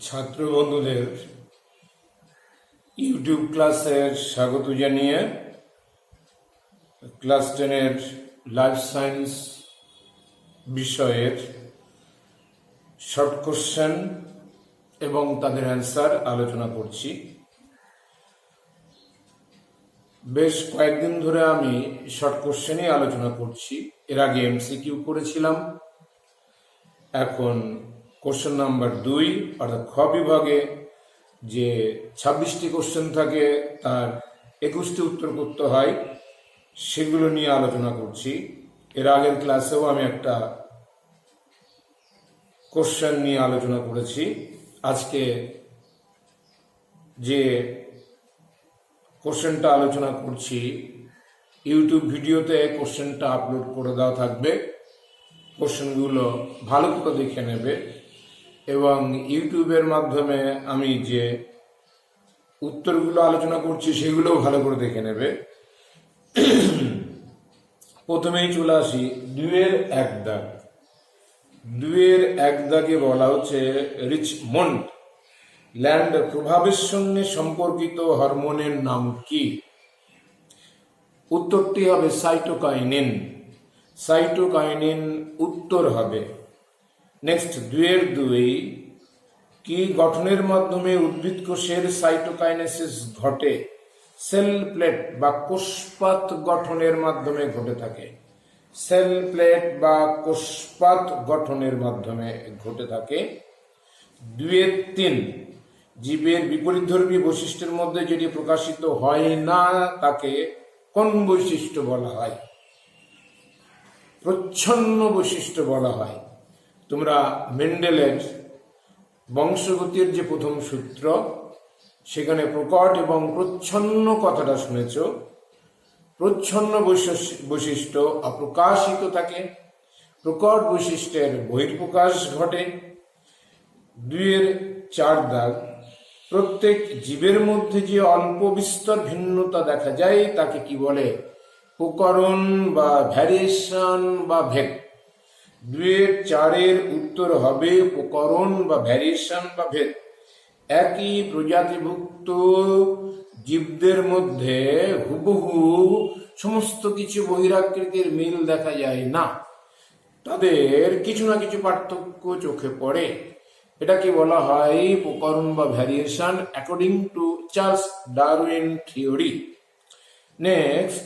ছাত্র বন্ধুদের ইউটিউব ক্লাসের স্বাগত জানিয়ে ক্লাস 10-এর লাইফ সায়েন্স বিষয়ের শর্ট কোশ্চেন এবং তাদের অ্যান্সার আলোচনা করছি। বেশ কয়েকদিন ধরে আমি শর্ট কোশ্চেনই আলোচনা করছি। এর আগে এমসিকিউ করেছিলাম, এখন কোশ্চেন নাম্বার 2 অর্থাৎ খ বিভাগে যে 26টি কোশ্চেন থাকে তার 21টি উত্তর করতে হয়, সেগুলো নিয়ে আলোচনা করছি। এর আগের ক্লাসেও আমি একটা কোশ্চেন নিয়ে আলোচনা করেছি। আজকে যে কোশ্চেনটা আলোচনা করছি ইউটিউব ভিডিওতে কোশ্চেনটা আপলোড করে দেওয়া থাকবে। কোশ্চেনগুলো ভালো করে দেখে নেবে এবং ইউটিউবের মাধ্যমে আমি যে উত্তরগুলো আলোচনা করছি সেগুলোও ভালো করে দেখে নেবে। প্রথমেই চলে আসি 2-এর 1 দাগ। 2-এর 1 দাগে বলা হচ্ছে রিচমন্ড ল্যান্ড প্রভাবের সঙ্গে সম্পর্কিত হরমোনের নাম কি? উত্তরটি হবে সাইটোকাইনিন। সাইটোকাইনিন উত্তর হবে। নেক্সট 2-এর 2 কি গঠনের মাধ্যমে উদ্ভিদ কোষের সাইটোকাইনেসিস ঘটে? সেল প্লেট বা কোষপাত গঠনের মাধ্যমে ঘটে থাকে। সেল প্লেট বা কোষপাত গঠনের মাধ্যমে ঘটে থাকে। 2-এর 3 জীবের বিপরীতধর্মী বৈশিষ্ট্যের মধ্যে যেটি প্রকাশিত হয় না তাকে কোন বৈশিষ্ট্য বলা হয়? প্রচ্ছন্ন বৈশিষ্ট্য বলা হয়। তোমরা মেন্ডেলের বংশগতির যে প্রথম সূত্র, সেখানে প্রকট এবং প্রচ্ছন্ন কথাটা শুনেছ। প্রচ্ছন্ন বৈশিষ্ট্য অপ্রকাশিত থাকে, প্রকট বৈশিষ্ট্যের বহির্প্রকাশ ঘটে। 2-এর 4 দাগ প্রত্যেক জীবের মধ্যে যে অল্প বিস্তর ভিন্নতা দেখা যায় তাকে কি বলে? প্রকরণ বা ভ্যারিয়েশন বা ভেদ। 2-এর 4-এর উত্তর হবে প্রকরণ বা ভ্যারিয়েশন বা ভেদ। একই প্রজাতিভুক্ত জীবদের মধ্যে হুবহু সমস্ত কিছু বহিরাকৃতির মিল দেখা যায় না, তাদের কিছু না কিছু পার্থক্য চোখে পড়ে। এটাকে বলা হয় প্রকরণ বা variation according to Charles Darwin theory. Next,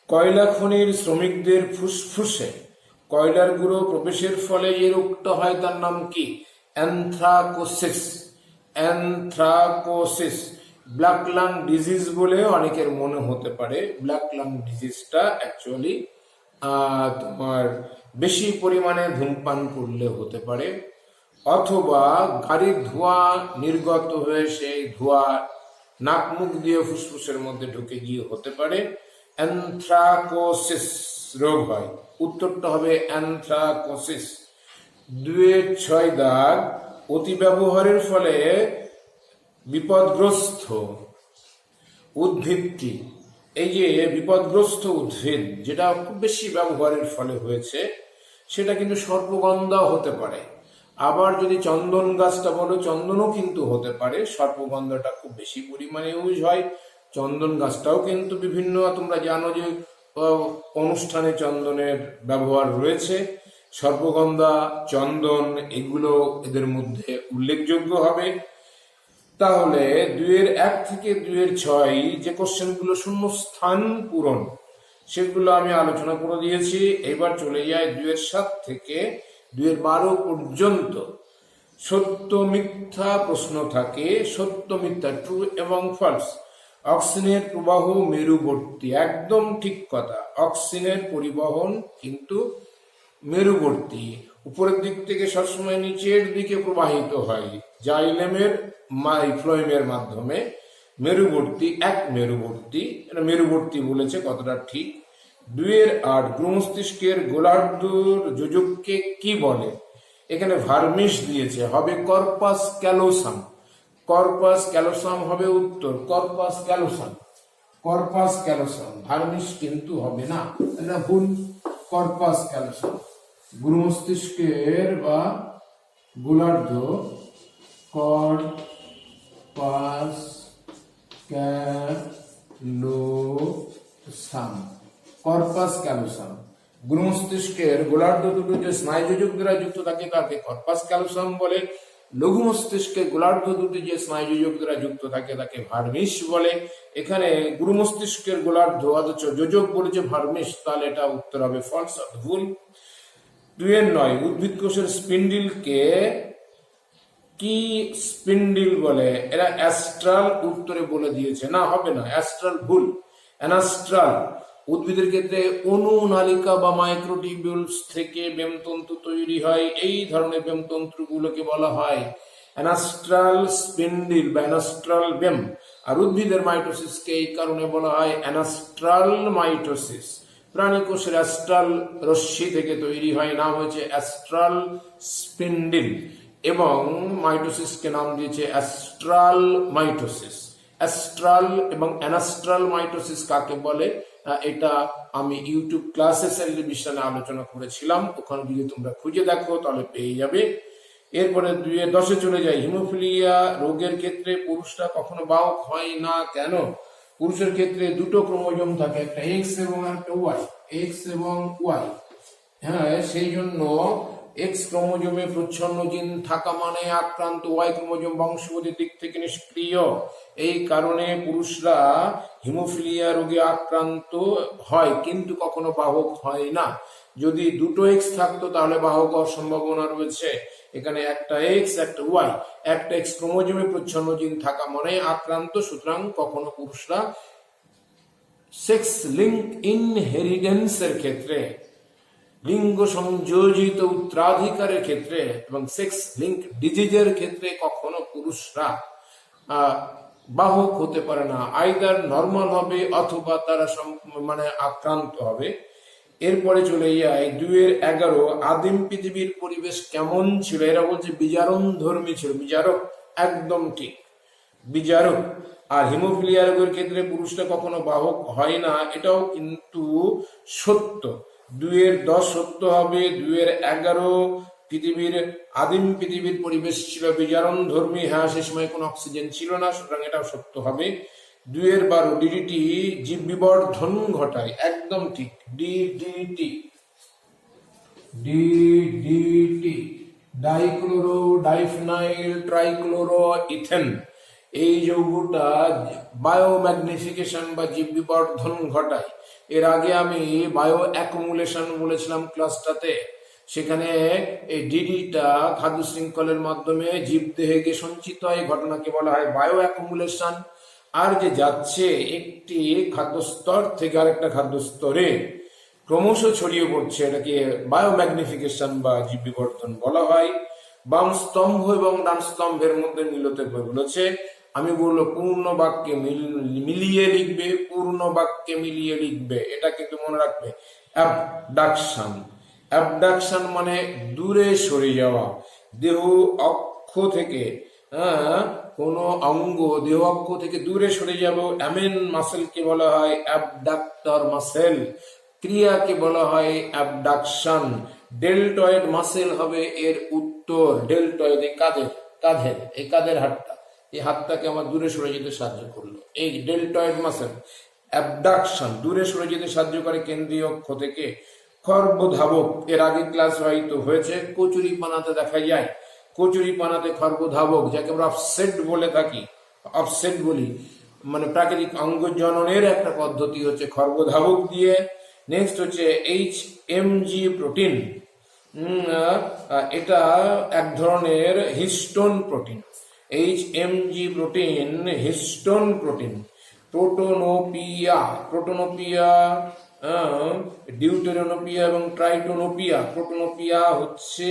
কয়লা খনির শ্রমিকদের ফুসফুসে কয়লার গুঁড়ো প্রবেশের ফলে যে রোগটা হয় তার নাম কি? অ্যানথ্রাকোসিস। অ্যানথ্রাকোসিস ব্ল্যাক লাং ডিজিজ বলে অনেকের মনে হতে পারে। ব্ল্যাক লাং ডিজিজটা অ্যাকচুয়ালি তোমার বেশি পরিমাণে ধূমপান করলে হতে পারে, অথবা গাড়ির ধোঁয়া নির্গত হয়ে সেই ধোঁয়া নাক মুখ দিয়ে ফুসফুসের মধ্যে ঢুকে গিয়ে হতে পারে অ্যানথ্রাকোসিস রোগ হয়। উত্তরটা হবে অ্যানথ্রাকোসিস। 2-এর 6 দাগ অতি ব্যবহারের ফলে বিপদগ্রস্ত উদ্ভিদটি। এই যে বিপদগ্রস্ত উদ্ভিদ যেটা খুব বেশি ব্যবহারের ফলে হয়েছে সেটা কিন্তু সর্পগন্ধা হতে পারে। আবার যদি চন্দন গাছটা বলো, চন্দনও কিন্তু হতে পারে। সর্পগন্ধাটা খুব বেশি পরিমাণে ইউজ হয়। চন্দন গাছটাও কিন্তু বিভিন্ন, তোমরা জানো যে অনুষ্ঠানে চন্দনের ব্যবহার রয়েছে। সর্পগন্ধা, চন্দন এগুলো এদের মধ্যে উল্লেখযোগ্য হবে। তাহলে 2-এর 1 থেকে 2-এর 6 যে কোশ্চেনগুলো শূন্য স্থান পূরণ, সেগুলো আমি আলোচনা করে দিয়েছি। এবার চলে যায় 2-এর 7 থেকে 2-এর 12 পর্যন্ত। সত্য মিথ্যা প্রশ্ন থাকে। সত্য মিথ্যা, ট্রু এবং ফলস। অক্সিজেনের প্রবাহ মেরুবর্তী, একদম ঠিক কথা। অক্সিজেনের পরিবহন কিন্তু মেরুবর্তী, উপরের দিক থেকে সবসময় নিচের দিকে প্রবাহিত হয় জাইলেমের ফ্লোয়েমের মাধ্যমে। মেরুবর্তী, এক মেরুবর্তী, এটা মেরুবর্তী বলেছে, কতটা ঠিক। 2-এর 8 মস্তিষ্কের গোলার্ধর যোজককে কি বলে? এখানে ভার্মিস দিয়েছে, হবে কর্পাস ক্যালোসাম। কর্পাস ক্যালোসাম হবে উত্তর। কর্পাস ক্যালোসাম, ভার্মিস কিন্তু হবে না, এটা ভুল। Corpus callosum. গুরু মস্তিষ্কের বা গোলার্ধ কর্পাস ক্যালোসাম। কর্পাস ক্যালোসাম, গুরু মস্তিষ্কের গোলার্ধ দুটো যে স্নায়ুযোজক দ্বারা যুক্ত থাকে তাকে কর্পাস ক্যালোসাম বলে। লঘু মস্তিষ্কের গোলার্ধ দুটি যে স্নায়ুযোজক দ্বারা যুক্ত থাকে তাকে ভার্মিস বলে। এখানে গুরু মস্তিষ্কের গোলার্ধ অথচ যোজক বলেছে ভার্মিস, তাহলে এটা উত্তর হবে ফলস, ভুল। 2-9 উদ্ভিদ কোষের স্পিন্ডিলকে কি স্পিন্ডিল বলে? এরা অ্যাস্ট্রাল উত্তরে বলে দিয়েছে, না হবে না, অ্যাস্ট্রাল ভুল, অ্যানাস্ট্রাল। উদ্ভিদের ক্ষেত্রে অনুনালিকা বা মাইক্রোটিবিউলস থেকে ব্যামতন্তু তৈরি হয়, এই ধরনের ব্যামতন্তুগুলোকে বলা হয় অ্যানাস্ট্রাল স্পিন্ডিল বা অ্যানাস্ট্রাল ব্যাম। আর উদ্ভিদের মাইটোসিসকে এই কারণে বলা হয় অ্যানাস্ট্রাল মাইটোসিস। প্রাণী কোষের অ্যাস্ট্রাল রশ্মি থেকে তৈরি হয়, নাম হয়েছে অ্যাস্ট্রাল স্পিন্ডিল, এবং মাইটোসিসকে নাম দিয়েছে অ্যাস্ট্রাল মাইটোসিস। অ্যাস্ট্রাল এবং অ্যানাস্ট্রাল মাইটোসিস কাকে বলে এটা আমি ইউটিউব ক্লাসে শারীরিক বিজ্ঞানে আলোচনা করেছিলাম, ওখানে যদি তোমরা খুঁজে দেখো তাহলে পেয়ে যাবে। এরপরে 2-10 চলে যাই। হিমোফিলিয়া রোগের ক্ষেত্রে পুরুষরা কখনো বাহক হয় না কেন? পুরুষের ক্ষেত্রে দুটো ক্রোমোজোম থাকে, একটা এক্স এবং একটা ওয়াই, এক্স এবং ওয়াই। হ্যাঁ, সেই জন্য এক্স ক্রোমোজোমে প্রচ্ছন্ন জিন থাকা মানে আক্রান্ত, ওয়াই ক্রোমোজোম বংশগতির দিক থেকে নিষ্ক্রিয়। এই কারণে পুরুষরা হিমোফিলিয়া রোগে আক্রান্ত হয় কিন্তু কখনো বাহক হয় না। যদি দুটো এক্স থাকতো তাহলে বাহক হওয়ার সম্ভাবনা রয়েছে। এখানে একটা এক্স একটা ওয়াই, একটা এক্স ক্রোমোজোমে প্রচ্ছন্ন জিন থাকা মানে আক্রান্ত, সুতরাং কখনো পুরুষরা সেক্স লিঙ্ক ইনহেরিটেন্সের ক্ষেত্রে, লিঙ্গ সংযোজিত উত্তরাধিকারের ক্ষেত্রে এবং সেক্স লিঙ্ক ডিজিজের ক্ষেত্রে কখনো পুরুষরা বাহক হতে পারে না, আইদার নর্মাল হবে অথবা তারা আক্রান্ত হবে। এরপরে চলে যায় 2-11 আদিম পৃথিবীর পরিবেশ কেমন ছিল? এরা বলছে বিজারণ ধর্মী ছিল, বিজারক, একদম ঠিক, বিজারক। আর হিমোফিলিয়া রোগের ক্ষেত্রে পুরুষরা কখনো বাহক হয় না, এটাও কিন্তু সত্য। 2-10 সত্য হবে। 2-11 আদিম পৃথিবীর পরিবেশ ছিল বিজারণ ধর্মী, হ্যাঁ সে সময় কোনো অক্সিজেন ছিল না, সুতরাং এটাও সত্য হবে। 2-12 ডিডিটি জীব বিবর্ধন ঘটায়, একদম ঠিক, DDT, DDT dichloro diphenyl trichloro ethane, এই যৌগটা বায়োম্যাগনিফিকেশন বা জীব বিবর্ধন ঘটায়। এর আগে আমি বায়ো অ্যাকুমুলেশন বলেছিলাম ক্লাসটাতে, সেখানে এই ডিডিটা খাদ্য শৃঙ্খলের মাধ্যমে জীবদেহে গিয়ে সঞ্চিত হয়, ঘটনাকে বলা হয় বায়ো অ্যাকুমুলেশন। আর যে যাচ্ছে একটি খাদ্যস্তর থেকে আরেকটা খাদ্যস্তরে ক্রমশ ছড়িয়ে পড়ছে, এটাকে বায়োম্যাগনিফিকেশন বা জীব বিবর্ধন বলা হয়। বাম স্তম্ভ এবং ডান স্তম্ভের মধ্যে মিলতে বলেছে, আমি বললো পূর্ণ বাক্যে মিলিয়ে লিখবে, পূর্ণ বাক্যে মিলিয়ে লিখবে, এটা কিন্তু মনে রাখবে। অ্যাবডাকশন, অ্যাবডাকশন মানে দূরে সরে যাওয়া, দেহ অক্ষ থেকে, কোনো অঙ্গ দেহ অক্ষ থেকে দূরে সরে যাব, অ্যামেন মাসেলকে বলা হয় অ্যাবডাক্টর মাসেল, ক্রিয়াকে বলা হয় অ্যাবডাকশন। ডেলটয়েড মাসেল হবে এর উত্তর। ডেলটয়েড এই কাঁধের এই কাঁধের হাতটা, এই হাতটাকে আমার দূরে সরে যেতে সাহায্য করলো, এই ডেলটয়েড মাসেল। অ্যাবডাকশন দূরে সরে যেতে সাহায্য করে কেন্দ্রীয় অক্ষ থেকে। খর্বধাবক এর আগে ক্লাস হয়তো হয়েছে, কচুরি পানাতে দেখা যায়, কচুরি পানাতে খর্বধাবক, যাকে আমরা অফসেট বলে থাকি, অফসেট বলি, মানে প্রাকৃতিক অঙ্গ জননের একটা পদ্ধতি হচ্ছে খর্বধাবক দিয়ে। নেক্সট হচ্ছে HMG প্রোটিন, এটা এক ধরনের histone protein. HMG protein histone protein. Protanopia, protanopia, deuteranopia এবং ট্রাইটোনোপিয়া। প্রোটোনোপিয়া হচ্ছে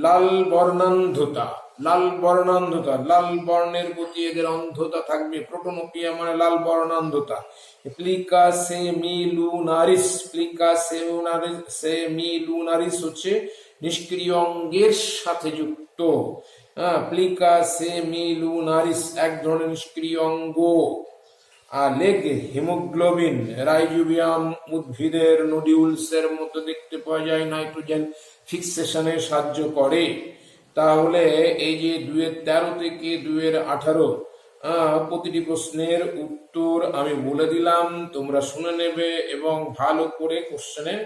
লাল বর্ণান্ধতা, লাল বর্ণান্ধতা, লাল বর্ণের প্রতি এদের অন্ধতা থাকবে, প্রোটোনোপিয়া মানে লাল বর্ণান্ধতা। প্লিকা সেমিলুনারিস, প্লিকা সেমিলুনারিস হচ্ছে নিষ্ক্রিয় অঙ্গের সাথে যুক্ত। প্লিকা সেমিলুনারিস এক ধরনের নিষ্ক্রিয় অঙ্গ। আর লেগ হিমোগ্লোবিন রাইজোবিয়াম উদ্ভিদের নোডিউলস এর মধ্যে দেখতে পাওয়া যায়, নাইট্রোজেন ফিক্সেশনে সাহায্য করে। তাহলে এই যে 2-13 থেকে 2-18 প্রতিটি প্রশ্নের উত্তর আমি বলে দিলাম, তোমরা শুনে নেবে এবং ভালো করে কোশ্চেনে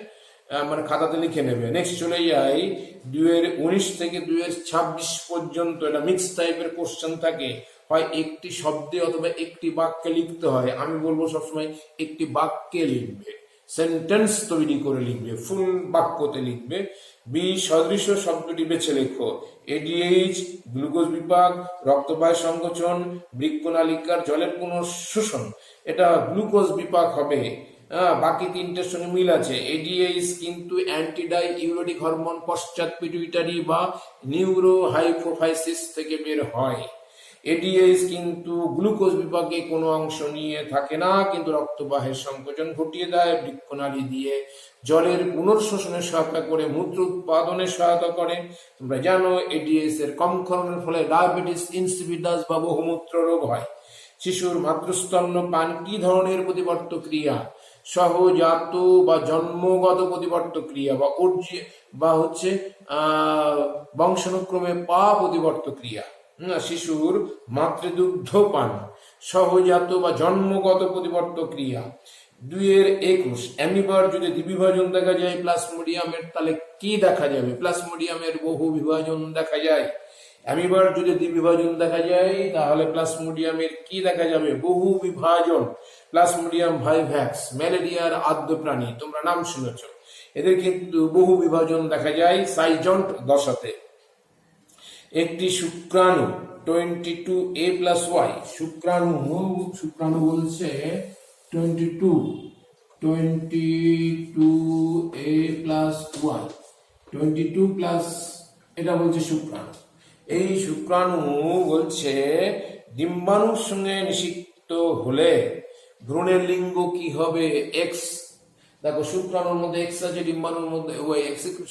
মানে খাতাতে লিখে নেবে। নেক্সট চলে যাই 2-19 থেকে 2-26 পর্যন্ত। এটা মিক্স টাইপের কোশ্চেন থাকে, হয় একটি শব্দে অথবা একটি বাক্যে লিখতে হয়। আমি বলবো সবসময় একটি বাক্যে লিখবে, সেন্টেন্স তৈরি করে লিখবে, ফুল বাক্যতে লিখবে। বি সদৃশ শব্দটি বেছে লেখো। এডিএইচ গ্লুকোজ বিপাক, রক্তবায় সংকোচন, বৃক্কনালিকার জলের পুনঃশোষণ, এটা গ্লুকোজ বিপাক হবে। বাকি তিনটের সঙ্গে মিল আছে। এডিএইচ কিন্তু অ্যান্টিডাই ইউরেটিক হরমোন পশ্চাৎ পিটুইটারি বা নিউরোহাইপোফাইসিস থেকে বের হয়। এডিএইচ কিন্তু গ্লুকোজ বিপাকে কোনো অংশ নিয়ে থাকে না, কিন্তু রক্তবাহের সংকোচন ঘটিয়ে দেয়, বৃক্কনালী দিয়ে জলের পুনঃশোষণে সহায়তা করে, মূত্র উৎপাদনে সহায়তা করে। তোমরা জানো এডিএইচ এর কম ক্ষরণের ফলে ডায়াবেটিস ইনসিপিডাস বা বহুমূত্র রোগ হয়। শিশুর মাতৃস্তন্য পান কি ধরনের প্রতিবর্ত ক্রিয়া? সহজাত বা জন্মগত প্রতিবর্ত ক্রিয়া বা হচ্ছে বংশানুক্রমে প্রতিবর্ত ক্রিয়া। শিশুর মাতৃদুগ্ধ পান সহজাত বা জন্মগত প্রতিবর্ত ক্রিয়া। 2-21 অ্যামিবার যদি দ্বিবিভাজন দেখা যায় প্লাজমোডিয়ামের, তাহলে কি দেখা যাবে? প্লাজমোডিয়ামের বহু বিভাজন দেখা যায়। অ্যামিবার যদি দ্বিবিভাজন দেখা যায় তাহলে প্লাজমোডিয়ামের কি দেখা যাবে? বহু বিভাজন। প্লাজমোডিয়াম ভাইভ্যাক্স ম্যালেরিয়ার আদ্য প্রাণী, তোমরা নাম শুনেছ। এদের কিন্তু বহু বিভাজন দেখা যায় সাইজন্ট দশাতে। একটি শুক্রাণু 22A+Y, শুক্রাণু বলছে 22A+Y, 22+ এটা বলছে শুক্রাণু। এই শুক্রাণু বলছে ডিম্বাণুর সঙ্গে নিষিক্ত হলে ভ্রূণের লিঙ্গ কি হবে? এক্স। দেখো শুক্রাণুর মধ্যে এক্স আছে, ডিম্বাণুর মধ্যে ওয়াই,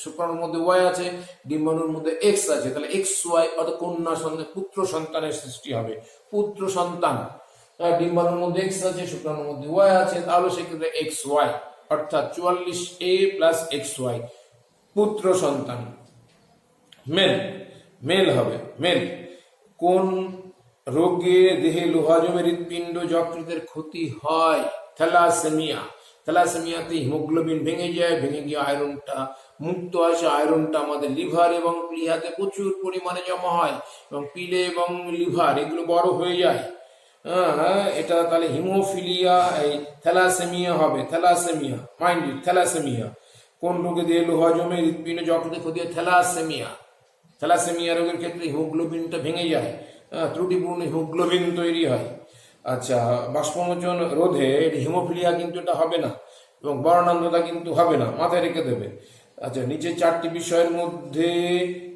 শুক্রাণুর মধ্যে ওয়াই আছে, ডিম্বাণুর মধ্যে এক্স আছে, তাহলে এক্স ওয়াই অর্থাৎ কন্যা সন্তান, পুত্র সন্তানের সৃষ্টি হবে, পুত্র সন্তান। ডিম্বাণুর মধ্যে এক্স আছে, শুক্রাণুর মধ্যে ওয়াই আছে, তাহলে সেক্ষেত্রে এক্স ওয়াই অর্থাৎ 44A+XY, পুত্র সন্তান, মেল হবে, মেল। কোন রোগে দেহে লোহা জমে হৃৎপিণ্ড যকৃতের ক্ষতি হয়? থ্যালাসেমিয়া। থ্যালাসেমিয়াতে হিমোগ্লোবিন ভেঙে যায়, ভেঙে গিয়ে আয়রনটা মুক্ত আসে। আয়রনটা আমাদের লিভার এবং প্লিহাতে প্রচুর পরিমাণে জমা হয় এবং পিলে এবং লিভার এগুলো বড় হয়ে যায়। এটা তাহলে হিমোফিলিয়া, এই থ্যালাসেমিয়া হবে। Thalassaemia, mind it, thalassaemia. কোন রোগে দেহে লোহা জমে হৃৎপিণ্ড যকৃতের ক্ষতি হয়? থ্যালাসেমিয়া। থ্যালাসেমিয়া রোগের ক্ষেত্রে হিমোগ্লোবিনটা ভেঙে যায়, ত্রুটিপূর্ণ হিমোগ্লোবিন তৈরি হয়। আচ্ছা, বাষ্পমোচন রোধে হিমোফিলিয়া কিন্তু এটা হবে না এবং বর্ণান্ধতা কিন্তু হবে না, মাথায় রেখে দেবে। আচ্ছা, নিচে 4টি বিষয়ের মধ্যে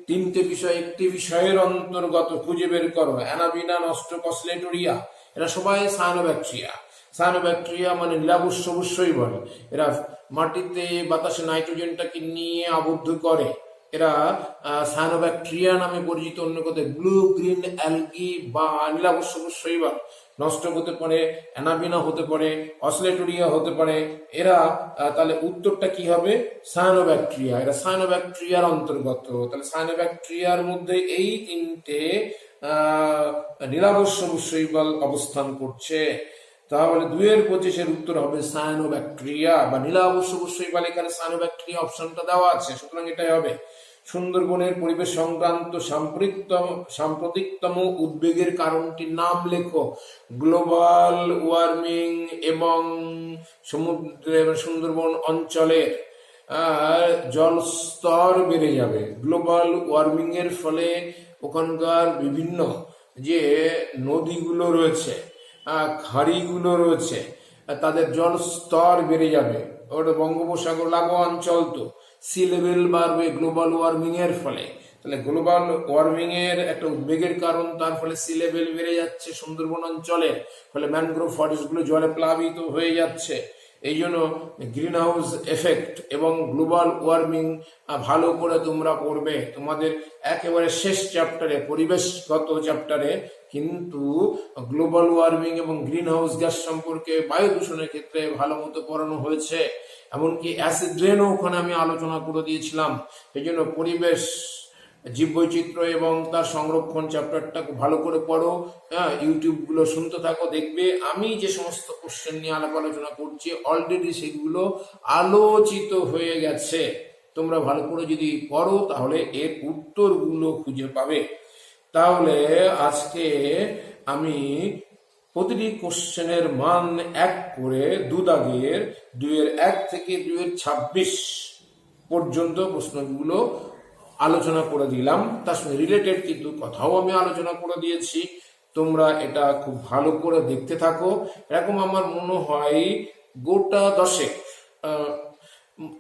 3টে বিষয় একটি বিষয়ের অন্তর্গত খুঁজে বের করো। অ্যানাবিনা, নস্ট্রোকসলেটোরিয়া, এরা সবাই সায়ানোব্যাকটেরিয়া। সায়ানোব্যাকটেরিয়া মানে নীলাবস্য শৈবাল। এরা মাটিতে বাতাসে নাইট্রোজেনটাকে নিয়ে আবদ্ধ করে। এরা সায়ানোব্যাকটেরিয়া নামে পরিচিত। অন্য কথায় ব্লু গ্রিন অ্যালগি বা নীলাবস্য শৈবাল নষ্ট হতে পারে, অ্যানাবিনা হতে পারে, অসলেটোরিয়া হতে পারে। এরা তাহলে উত্তরটা কি হবে? সায়ানোব্যাকটেরিয়া। এরা সায়ানোব্যাকটেরিয়ার অন্তর্গত। তাহলে সায়ানোব্যাকটেরিয়ার মধ্যে এই 3টে নীলাবস্য শৈবাল অবস্থান করছে। তাহলে 2-25 উত্তর হবে সায়ানোব্যাকটেরিয়া বা নীলাবস্য শৈবাল। এখানে সায়ানোব্যাকটেরিয়া অপশনটা দেওয়া আছে, সুতরাং এটাই হবে। সুন্দরবনের পরিবেশ সংক্রান্ত সাম্প্রতিকতম উদ্বেগের কারণটির নাম লেখো। গ্লোবাল ওয়ার্মিং এবং সমুদ্রের সুন্দরবন অঞ্চলের জলস্তর বেড়ে যাবে। গ্লোবাল ওয়ার্মিং এর ফলে ওখানকার বিভিন্ন যে নদীগুলো রয়েছে, খাড়িগুলো রয়েছে, তাদের জলস্তর বেড়ে যাবে। ওটা বঙ্গোপসাগর লাগোয়া অঞ্চল, তো সি লেভেল বাড়বে গ্লোবাল ওয়ার্মিং এর ফলে। তাহলে গ্লোবাল ওয়ার্মিং এর একটা উদ্বেগের কারণ, তার ফলে সি লেভেল বেড়ে যাচ্ছে সুন্দরবন অঞ্চলে, ফলে ম্যানগ্রোভ ফরেস্ট গুলো জলে প্লাবিত হয়ে যাচ্ছে। এই জন্য গ্রিন হাউস এফেক্ট এবং গ্লোবাল ওয়ার্মিং ভালো করে তোমরা পড়বে। তোমাদের একেবারে শেষ চ্যাপ্টারে, পরিবেশগত চ্যাপ্টারে কিন্তু গ্লোবাল ওয়ার্মিং এবং গ্রিন হাউস গ্যাস সম্পর্কে, বায়ু দূষণের ক্ষেত্রে ভালো মতো পড়ানো হয়েছে। এমনকি অ্যাসিড রেনও ওখানে আমি আলোচনা করে দিয়েছিলাম। এই জন্য পরিবেশ, জীববৈচিত্র্য এবং তার সংরক্ষণ চ্যাপ্টারটা ভালো করে পড়ো। হ্যাঁ, ইউটিউব গুলো শুনতে থাকো, দেখবে আমি যে সমস্ত কোশ্চেন নিয়ে আলোচনা করছি অলরেডি সেগুলো আলোচিত হয়ে গেছে। তোমরা ভালো করে যদি পড়ো তাহলে এর উত্তরগুলো খুঁজে পাবে। তাহলে আজকে আমি প্রতিটি কোশ্চেনের মান 1 করে 2 দাগের 2-1 থেকে 2-26 পর্যন্ত প্রশ্নগুলো আলোচনা করে দিলাম। তার সঙ্গে রিলেটেড কিন্তু কথাও আমি আলোচনা করে দিয়েছি। তোমরা এটা খুব ভালো করে দেখতে থাকো। এরকম আমার মনে হয় গোটা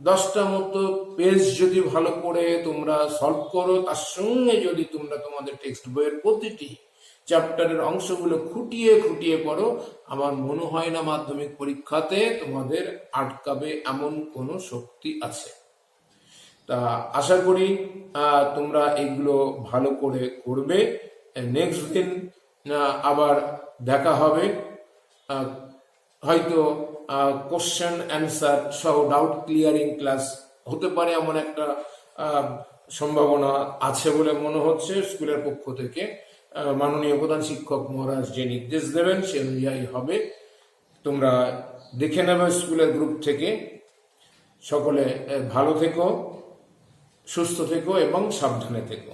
10টা মতো পেজ যদি ভালো করে তোমরা সলভ করো, তার সঙ্গে যদি তোমরা তোমাদের টেক্সট বইয়ের প্রতিটি চ্যাপ্টারের অংশগুলো খুঁটিয়ে খুঁটিয়ে পড়ো, আমার মনে হয় না মাধ্যমিক পরীক্ষাতে তোমাদের আটকাবে এমন কোনো শক্তি আছে। তা আশা করি তোমরা এগুলো ভালো করে করবে। নেক্সট দিন আবার দেখা হবে, হয়তো কোশ্চেন অ্যান্সার সহ ডাউট ক্লিয়ারিং ক্লাস হতে পারে, এমন একটা সম্ভাবনা আছে বলে মনে হচ্ছে। স্কুলের পক্ষ থেকে মাননীয় প্রধান শিক্ষক মহারাজ যে নির্দেশ দেবেন সে অনুযায়ী হবে। তোমরা দেখে নেবে স্কুলের গ্রুপ থেকে। সকলে ভালো থেকো, সুস্থ থেকো এবং সাবধানে থেকো।